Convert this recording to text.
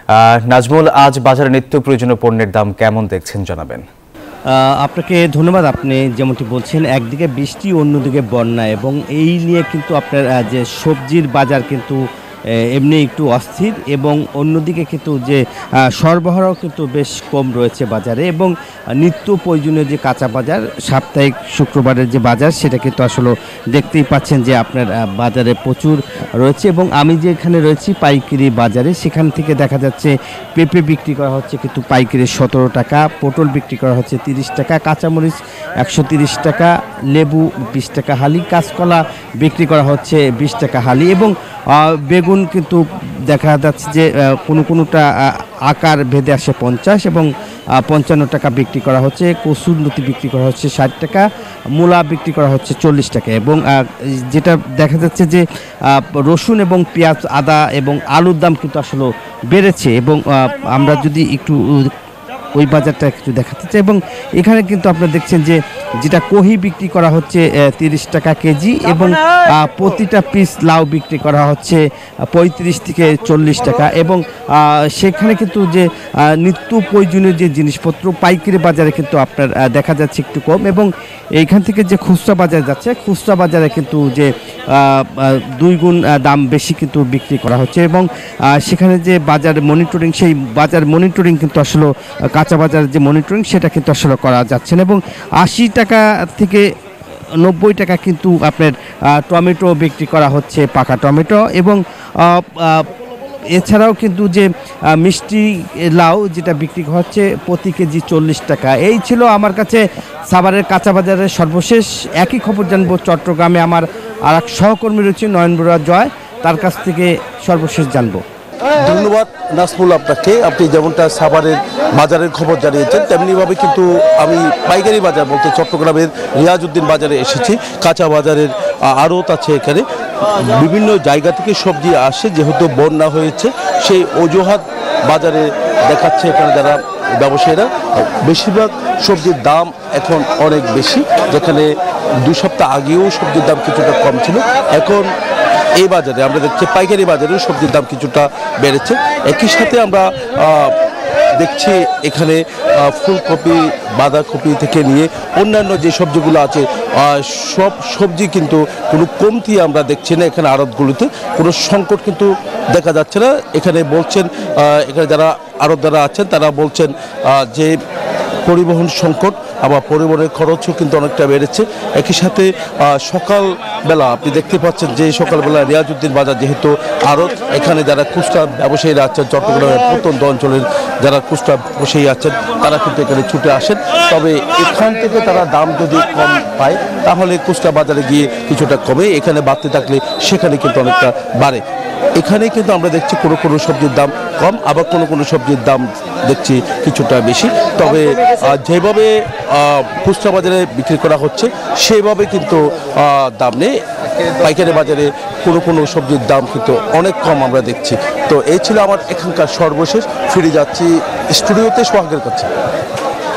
নাজমুল, আজ বাজারে নিত্য প্রয়োজনীয় পণ্যের দাম কেমন দেখছেন জানাবেন। আপনাকে ধন্যবাদ। আপনি যেমনটি বলছেন, একদিকে বৃষ্টি অন্যদিকে বন্যা, এবং এই নিয়ে কিন্তু আপনার যে সবজির বাজার কিন্তু এমনি একটু অস্থির, এবং অন্যদিকে কিন্তু যে সরবরাহ কিন্তু বেশ কম রয়েছে বাজারে, এবং নিত্য প্রয়োজনীয় যে কাঁচা বাজার সাপ্তাহিক শুক্রবারের যে বাজার সেটা কিন্তু আসলে দেখতেই পাচ্ছেন যে আপনার বাজারে প্রচুর রয়েছে। এবং আমি যে এখানে রয়েছি পাইকারি বাজারে, সেখান থেকে দেখা যাচ্ছে পেঁপে বিক্রি করা হচ্ছে কিন্তু পাইকারি 17 টাকা, পটল বিক্রি করা হচ্ছে 30 টাকা, কাঁচামরিচ 130 টাকা, লেবু 20 টাকা হালি, কাঁচকলা বিক্রি করা হচ্ছে 20 টাকা হালি, এবং বেগুন কিন্তু দেখা যাচ্ছে যে কোনোটা আকার ভেদে আসে 50 এবং 55 টাকা বিক্রি করা হচ্ছে, কসুরলতি বিক্রি করা হচ্ছে 60 টাকা, মূলা বিক্রি করা হচ্ছে 40 টাকা। এবং যেটা দেখা যাচ্ছে যে রসুন এবং পেঁয়াজ, আদা এবং আলুর দাম কিন্তু আসলে বেড়েছে। এবং আমরা যদি একটু ওই বাজারটা একটু দেখাতে চাই, এবং এখানে কিন্তু আপনারা দেখছেন যে যেটা কহি বিক্রি করা হচ্ছে 30 টাকা কেজি, এবং প্রতিটা পিস লাউ বিক্রি করা হচ্ছে 35 থেকে 40 টাকা। এবং সেখানে কিন্তু যে নিত্য প্রয়োজনীয় যে জিনিসপত্র পাইকারি বাজারে কিন্তু আপনার দেখা যাচ্ছে একটু কম, এবং এইখান থেকে যে খুচরা বাজারে যাচ্ছে, খুচরা বাজারে কিন্তু যে 2 গুণ দাম বেশি কিন্তু বিক্রি করা হচ্ছে। এবং সেখানে যে বাজার মনিটরিং, সেই বাজার মনিটরিং কিন্তু আসলে কাঁচা বাজারের যে মনিটরিং সেটা কিন্তু আসলে করা যাচ্ছে না। এবং 80 টাকা থেকে 90 টাকা কিন্তু আপনার টমেটো বিক্রি করা হচ্ছে, পাকা টমেটো। এবং এছাড়াও কিন্তু যে মিষ্টি লাউ যেটা বিক্রি হচ্ছে প্রতি কেজি 40 টাকা। এই ছিল আমার কাছে সাভারের কাঁচা বাজারের সর্বশেষ। একই খবর জানবো চট্টগ্রামে আমার আর এক সহকর্মী রয়েছে নয়ন বড়ুয়া জয়, তার কাছ থেকে সর্বশেষ জানবো। ধন্যবাদ নাজমুল আপনাকে। আপনি যেমনটা সাভারের বাজারের খবর জানিয়েছেন, তেমনিভাবে কিন্তু আমি পাইকারি বাজার বলতে চট্টগ্রামের রিয়াজউদ্দিন বাজারে এসেছি। কাঁচা বাজারের আড়ত আছে এখানে, বিভিন্ন জায়গা থেকে সবজি আসে, যেহেতু বন্যা হয়েছে সেই অজুহাত বাজারে দেখাচ্ছে এখানে যারা ব্যবসায়ীরা। বেশিরভাগ সবজির দাম এখন অনেক বেশি, যেখানে 2 সপ্তাহ আগেও সবজির দাম কিছুটা কম ছিল, এখন এই বাজারে আমরা দেখছি পাইকারি বাজারেও সবজির দাম কিছুটা বেড়েছে। একই সাথে আমরা দেখছি এখানে ফুলকপি, বাঁধাকপি থেকে নিয়ে অন্যান্য যে সবজিগুলো আছে সব সবজি কিন্তু কোনো কমতি আমরা দেখছি না। এখানে আড়তগুলোতে কোনো সংকট কিন্তু দেখা যাচ্ছে না। এখানে বলছেন, এখানে যারা আড়তদাররা আছেন তারা বলছেন যে পরিবহন সংকট, আবার পরিবহনের খরচও কিন্তু অনেকটা বেড়েছে। একই সাথে সকালবেলা আপনি দেখতে পাচ্ছেন যে সকালবেলা রিয়াজউদ্দিন বাজার যেহেতু আড়ত, এখানে যারা খুচরা ব্যবসায়ীরা আছেন, চট্টগ্রামের প্রত্যন্ত অঞ্চলের যারা খুচরা ব্যবসায়ী আছেন তারা কিন্তু এখানে ছুটে আসেন। তবে এখান থেকে তারা দাম যদি কম পায় তাহলে খুচরা বাজারে গিয়ে কিছুটা কমে, এখানে বাড়তে থাকলে সেখানে কিন্তু অনেকটা বাড়ে। এখানে কিন্তু আমরা দেখছি কোনো সবজির দাম কম, আবার কোনো সবজির দাম দেখছি কিছুটা বেশি। তবে যেভাবে খুচরা বাজারে বিক্রি করা হচ্ছে সেভাবে কিন্তু দাম নেই। পাইকারি বাজারে কোনো সবজির দাম কিন্তু অনেক কম আমরা দেখছি। তো এই ছিল আমার এখানকার সর্বশেষ। ফিরে যাচ্ছি স্টুডিওতে সোহাগের কাছে।